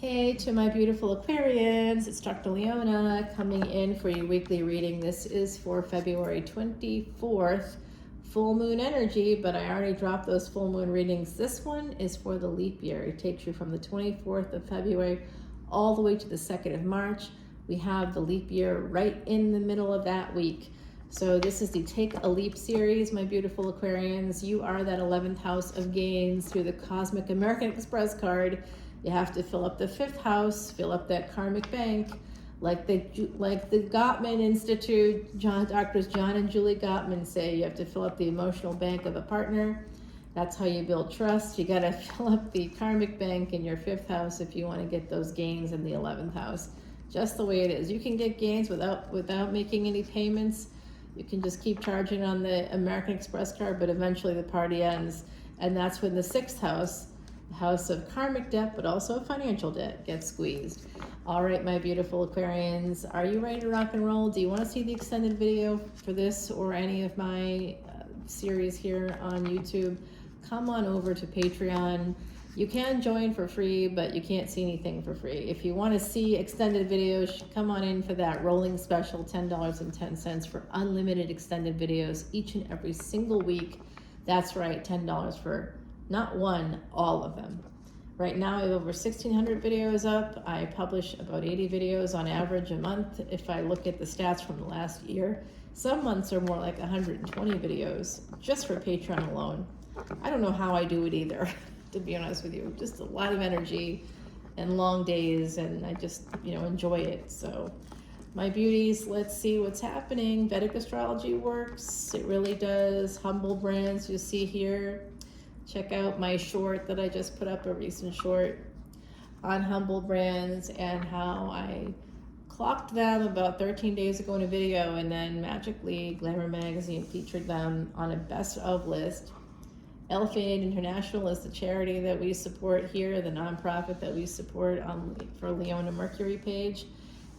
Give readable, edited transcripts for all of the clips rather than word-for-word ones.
Hey to my beautiful Aquarians, it's Dr. Leona coming in for your weekly reading. This is for February 24th, full moon energy, but I already dropped those full moon readings. This one is for the leap year. It takes you from the 24th of February all the way to the 2nd of March. We have the leap year right in the middle of that week. So this is the Take a Leap series, my beautiful Aquarians. You are that 11th house of gains through the Cosmic American Express card. You have to fill up the 5th house, fill up that karmic bank, like the Gottman Institute, Doctors John and Julie Gottman say, you have to fill up the emotional bank of a partner. That's how you build trust. You got to fill up the karmic bank in your 5th house if you want to get those gains in the 11th house. Just the way it is. You can get gains without making any payments. You can just keep charging on the American Express card, but eventually the party ends. And that's when the 6th house, the house of karmic debt, but also financial debt, gets squeezed. All right, my beautiful Aquarians, are you ready to rock and roll? Do you want to see the extended video for this or any of my series here on YouTube? Come on over to Patreon. You can join for free, but you can't see anything for free. If you want to see extended videos, come on in for that rolling special, $10.10 for unlimited extended videos each and every single week. That's right, $10 for not one, all of them. Right now I have over 1,600 videos up. I publish about 80 videos on average a month. If I look at the stats from the last year, some months are more like 120 videos just for Patreon alone. I don't know how I do it either, to be honest with you. Just a lot of energy and long days, and I just, enjoy it. So my beauties, let's see what's happening. Vedic Astrology works. It really does. Humble brands, you see here. Check out my short that I just put up, a recent short on Humble Brands and how I clocked them about 13 days ago in a video, and then magically Glamour Magazine featured them on a best of list. Elephant International is the charity that we support here, the nonprofit that we support for Leona Mercury page.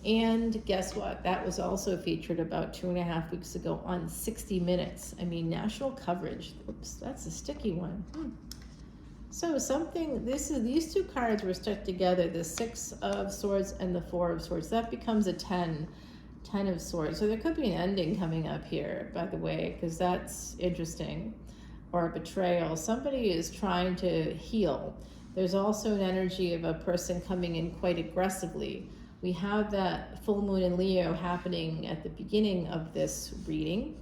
And guess what? That was also featured about 2.5 weeks ago on 60 Minutes. I mean, national coverage. Oops, that's a sticky one. So these two cards were stuck together, the 6 of Swords and the 4 of Swords. That becomes a 10 of Swords. So there could be an ending coming up here, by the way, because that's interesting. Or a betrayal. Somebody is trying to heal. There's also an energy of a person coming in quite aggressively. We have that full moon in Leo happening at the beginning of this reading.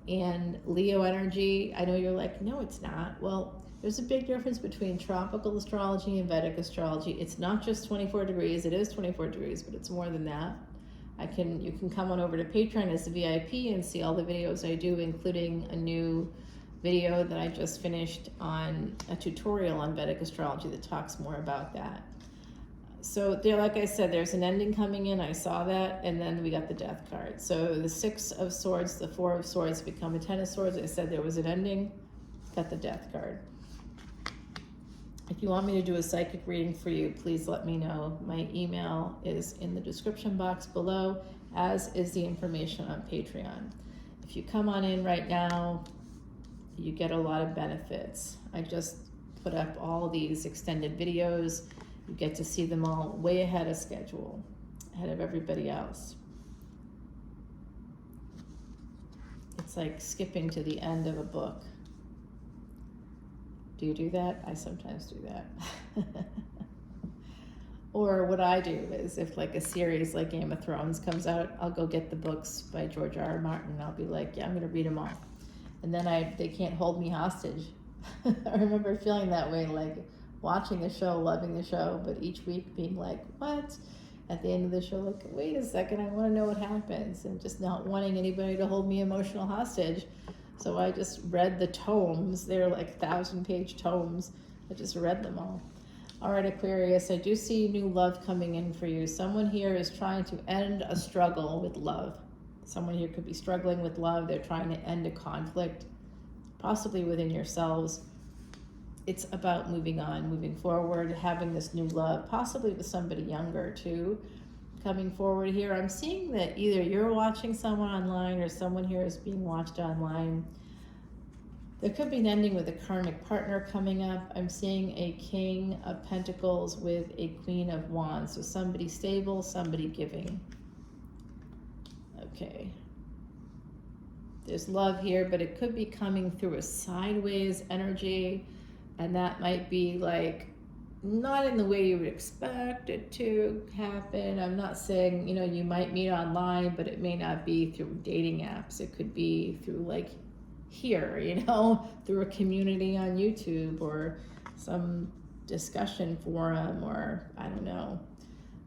And Leo energy, I know you're like, no, it's not. Well, there's a big difference between tropical astrology and Vedic astrology. It's not just 24 degrees. It is 24 degrees, but it's more than that. You can come on over to Patreon as a VIP and see all the videos I do, including a new video that I just finished on a tutorial on Vedic astrology that talks more about that. So there, like I said, there's an ending coming in. I saw that, and then we got the Death card. So the 6 of Swords, the 4 of Swords become a 10 of Swords. I said there was an ending. Got the Death card. If you want me to do a psychic reading for you, please let me know. My email is in the description box below, as is the information on Patreon. If you come on in right now, you get a lot of benefits. I just put up all these extended videos. You get to see them all way ahead of schedule, ahead of everybody else. It's like skipping to the end of a book. Do you do that? I sometimes do that. Or what I do is if like a series like Game of Thrones comes out, I'll go get the books by George R.R. Martin. I'll be like, yeah, I'm going to read them all. And then they can't hold me hostage. I remember feeling that way, like watching the show, loving the show, but each week being like, what? At the end of the show, like, wait a second, I want to know what happens, and just not wanting anybody to hold me emotional hostage. So I just read the tomes. They're like 1,000-page tomes. I just read them all. All right, Aquarius, I do see new love coming in for you. Someone here is trying to end a struggle with love. Someone here could be struggling with love. They're trying to end a conflict, possibly within yourselves. It's about moving on, moving forward, having this new love, possibly with somebody younger too, coming forward here. I'm seeing that either you're watching someone online or someone here is being watched online. There could be an ending with a karmic partner coming up. I'm seeing a King of Pentacles with a Queen of Wands. So somebody stable, somebody giving. Okay. There's love here, but it could be coming through a sideways energy. And that might be like not in the way you would expect it to happen. I'm not saying, you know, you might meet online, but it may not be through dating apps. It could be through like here, you know, through a community on YouTube or some discussion forum, or I don't know.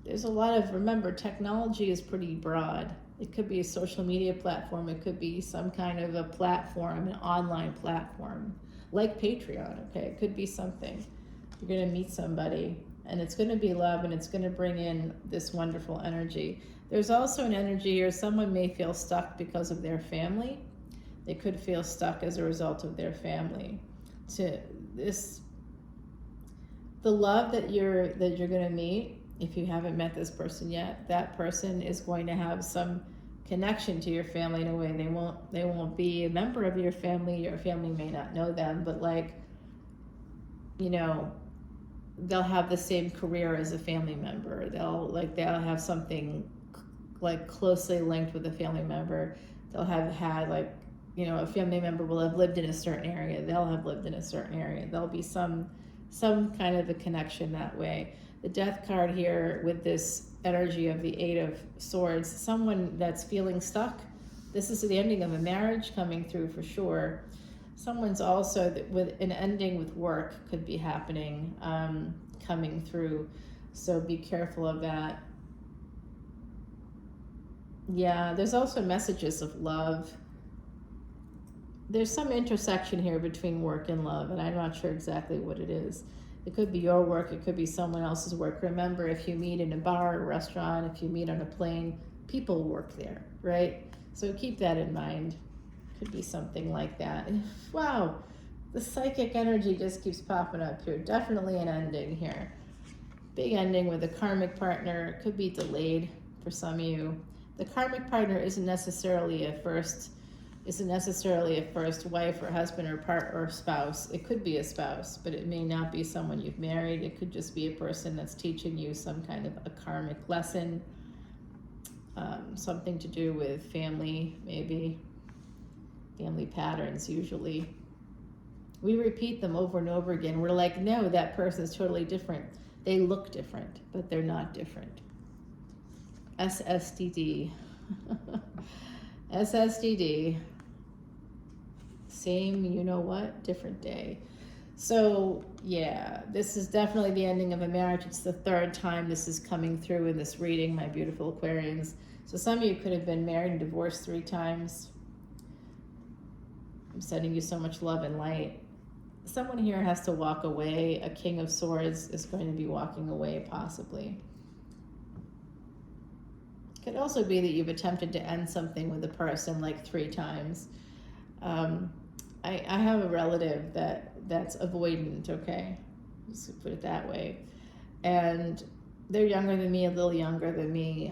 There's a lot of, remember, technology is pretty broad. It could be a social media platform. It could be some kind of a platform, an online platform, like Patreon, okay? It could be something. You're going to meet somebody, and it's going to be love, and it's going to bring in this wonderful energy. There's also an energy here. Someone may feel stuck because of their family. They could feel stuck as a result of their family. To this, the love that you're going to meet, if you haven't met this person yet, that person is going to have some connection to your family in a way. They won't be a member of your family. Your family may not know them, but like, you know, they'll have the same career as a family member. They'll have something like closely linked with a family member. They'll have had like, you know, a family member will have lived in a certain area. They'll have lived in a certain area. There'll be some kind of a connection that way. The Death card here with this energy of the Eight of Swords, someone that's feeling stuck. This is the ending of a marriage coming through for sure. Someone's also with an ending with work could be happening, coming through. So be careful of that. Yeah, there's also messages of love. There's some intersection here between work and love, and I'm not sure exactly what it is. It could be your work, it could be someone else's work. Remember, if you meet in a bar or restaurant, if you meet on a plane, people work there, right? So keep that in mind. Could be something like that. Wow, the psychic energy just keeps popping up here. Definitely an ending here. Big ending with a karmic partner. It could be delayed for some of you. The karmic partner isn't necessarily a first wife or husband or partner or spouse. It could be a spouse, but it may not be someone you've married. It could just be a person that's teaching you some kind of a karmic lesson, something to do with family, maybe. Family patterns, usually. We repeat them over and over again. We're like, no, that person's totally different. They look different, but they're not different. SSDD. SSDD. Same, you know what, different day. So yeah, this is definitely the ending of a marriage. It's the third time this is coming through in this reading, my beautiful Aquarians. So some of you could have been married and divorced 3 times. I'm sending you so much love and light. Someone here has to walk away. A King of Swords is going to be walking away, possibly. It could also be that you've attempted to end something with a person like 3 times. I have a relative that's avoidant, okay? Just put it that way. And they're younger than me, a little younger than me.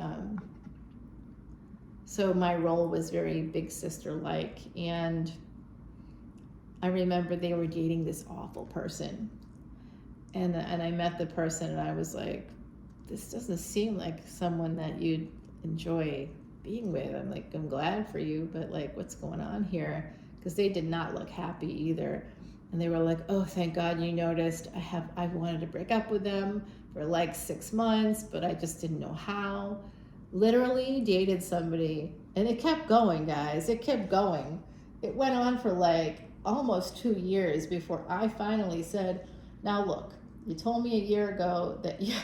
So my role was very big sister-like. And I remember they were dating this awful person. And I met the person and I was like, this doesn't seem like someone that you'd enjoy being with. I'm like, I'm glad for you, but like, what's going on here? Because they did not look happy either. And they were like, oh, thank God you noticed. I wanted to break up with them for like 6 months, but I just didn't know how. Literally dated somebody, and it kept going, guys. It kept going. It went on for like almost 2 years before I finally said, now look, you told me a year ago that you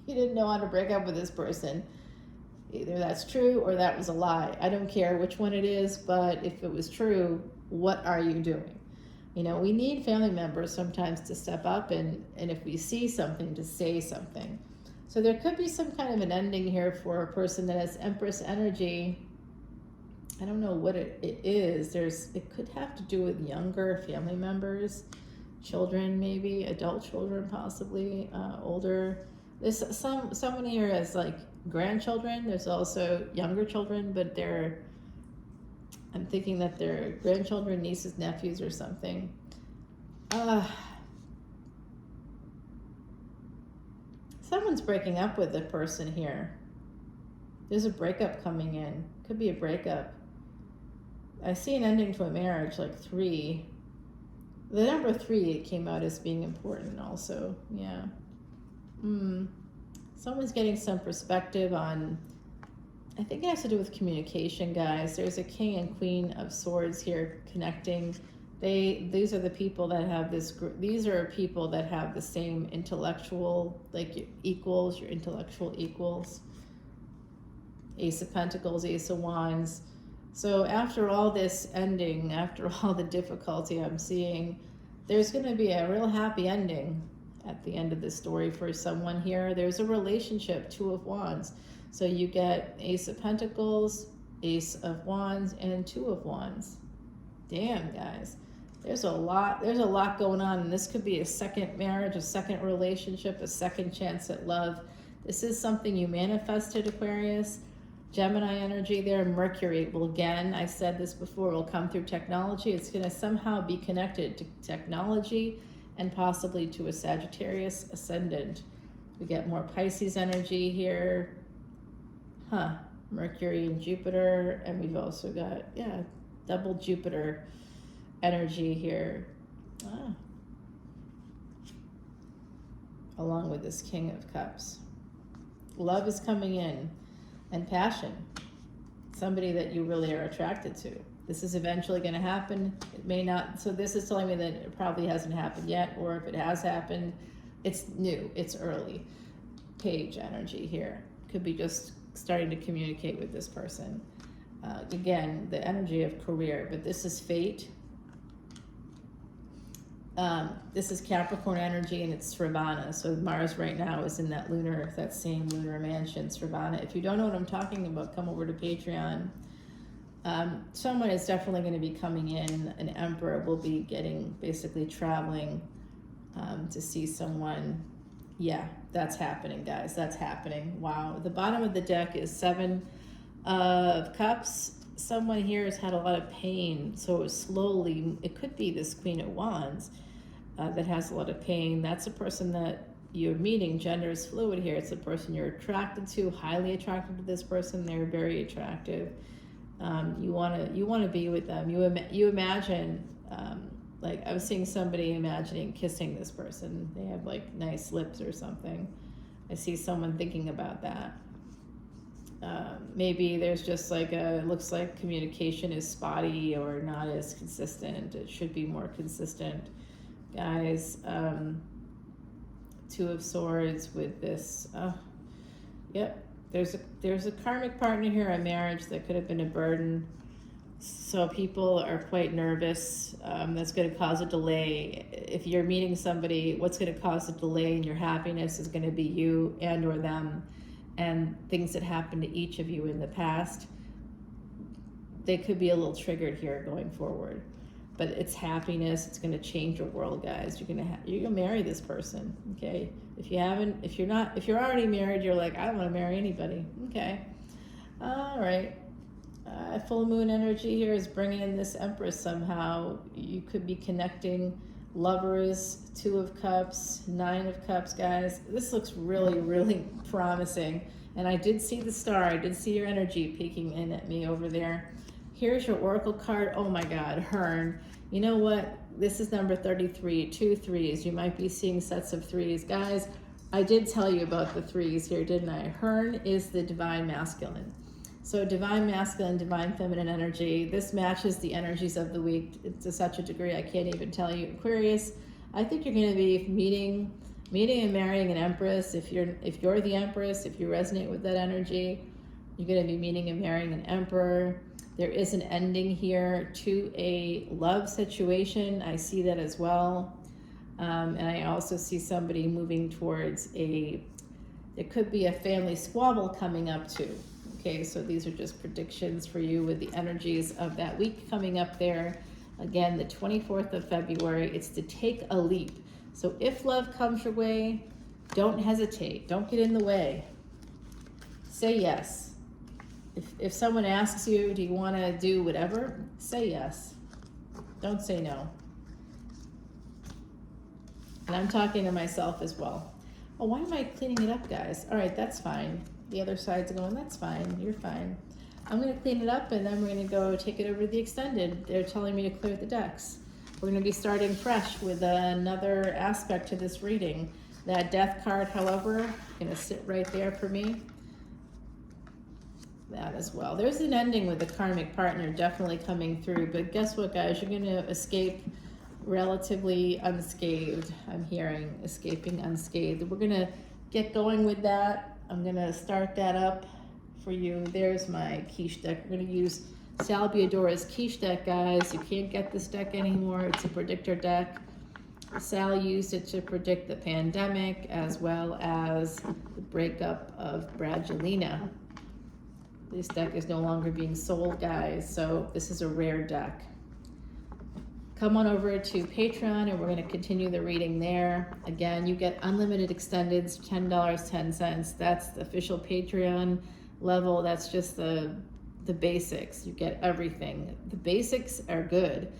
didn't know how to break up with this person. Either that's true or that was a lie. I don't care which one it is, but if it was true, what are you doing? You know, we need family members sometimes to step up and if we see something, to say something. So there could be some kind of an ending here for a person that has Empress energy. I don't know what it is. It could have to do with younger family members, children maybe, adult children possibly, older. There's someone here has like grandchildren. There's also younger children, but they're I'm thinking that they're grandchildren, nieces, nephews, or something. Someone's breaking up with the person here. There's a breakup coming in. Could be a breakup. I see an ending to a marriage, like 3. The number 3 came out as being important also. Yeah. Someone's getting some perspective on, I think it has to do with communication, guys. There's a King and Queen of Swords here connecting. These are the people that have this, these are people that have the same intellectual, like your equals, your intellectual equals. Ace of Pentacles, Ace of Wands. So after all this ending, after all the difficulty I'm seeing, there's going to be a real happy ending at the end of the story for someone here. There's a relationship, 2 of Wands. So you get Ace of Pentacles, Ace of Wands, and 2 of Wands. Damn, guys. There's a lot going on, and this could be a second marriage, a second relationship, a second chance at love. This is something you manifested, Aquarius. Gemini energy there. Mercury will, again, I said this before, will come through technology. It's going to somehow be connected to technology and possibly to a Sagittarius ascendant. We get more Pisces energy here. Mercury and Jupiter, and we've also got, double Jupiter energy here. Along with this King of Cups. Love is coming in, and passion. Somebody that you really are attracted to. This is eventually going to happen. It may not. So this is telling me that it probably hasn't happened yet, or if it has happened, it's new, it's early. Page energy here. Could be just starting to communicate with this person. Again, the energy of career, but this is fate. This is Capricorn energy, and it's Sravana. So Mars right now is in that same lunar mansion, Sravana. If you don't know what I'm talking about, come over to Patreon. Someone is definitely going to be coming in. An emperor will be basically traveling to see someone. Yeah, that's happening, guys. That's happening. Wow. The bottom of the deck is 7 of Cups. Someone here has had a lot of pain, so it could be this Queen of Wands that has a lot of pain. That's a person that you're meeting. Gender is fluid here. It's a person you're attracted to, highly attracted to this person. They're very attractive. You want to be with them. You imagine, like I was seeing somebody imagining kissing this person. They have like nice lips or something. I see someone thinking about that. Maybe there's just like it looks like communication is spotty or not as consistent. It should be more consistent, guys. 2 of Swords with this. Yep. There's a karmic partner here, a marriage that could have been a burden. So people are quite nervous. That's going to cause a delay. If you're meeting somebody, what's going to cause a delay in your happiness is going to be you and or them. And things that happened to each of you in the past, they could be a little triggered here going forward. But it's happiness. It's going to change your world, guys. You're gonna marry this person, okay? If you're already married, you're like, I don't want to marry anybody, okay? All right. Full moon energy here is bringing in this Empress somehow. You could be connecting lovers, 2 of Cups, 9 of Cups, guys. This looks really, really promising. And I did see the star. I did see your energy peeking in at me over there. Here's your Oracle card. Oh my God, Hearn. You know what? This is number 33, 2 3s. You might be seeing sets of 3s. Guys, I did tell you about the 3s here, didn't I? Hearn is the divine masculine. So divine masculine, divine feminine energy. This matches the energies of the week to such a degree I can't even tell you. Aquarius, I think you're going to be meeting and marrying an Empress. If you're the Empress, if you resonate with that energy, you're going to be meeting and marrying an Emperor. There is an ending here to a love situation. I see that as well. And I also see somebody moving towards there could be a family squabble coming up too. Okay, so these are just predictions for you with the energies of that week coming up there. Again, the 24th of February, it's to take a leap. So if love comes your way, don't hesitate. Don't get in the way. Say yes. if someone asks you, do you want to do whatever, say yes. Don't say no. And I'm talking to myself as well. Oh, why am I cleaning it up, guys? All right, that's fine. The other side's going, that's fine, you're fine. I'm gonna clean it up and then we're gonna go take it over to the extended. They're telling me to clear the decks. We're gonna be starting fresh with another aspect to this reading. That death card, however, gonna sit right there for me. That as well. There's an ending with the karmic partner definitely coming through, but guess what, guys? You're gonna escape relatively unscathed. I'm hearing escaping unscathed. We're gonna get going with that. I'm gonna start that up for you. There's my quiche deck. We're gonna use Salviadora's quiche deck, guys. You can't get this deck anymore. It's a predictor deck. Sal used it to predict the pandemic as well as the breakup of Bradulina. This deck is no longer being sold, guys, so this is a rare deck. Come on over to Patreon and we're going to continue the reading there. Again, you get unlimited extendeds, $10.10. That's the official Patreon level. That's just the basics. You get everything. The basics are good.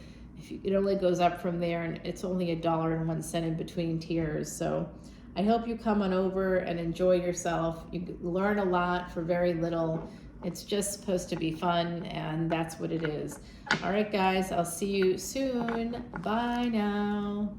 It only goes up from there, and it's only $1.01 in between tiers. So I hope you come on over and enjoy yourself. You learn a lot for very little. It's just supposed to be fun, and that's what it is. All right, guys, I'll see you soon. Bye now.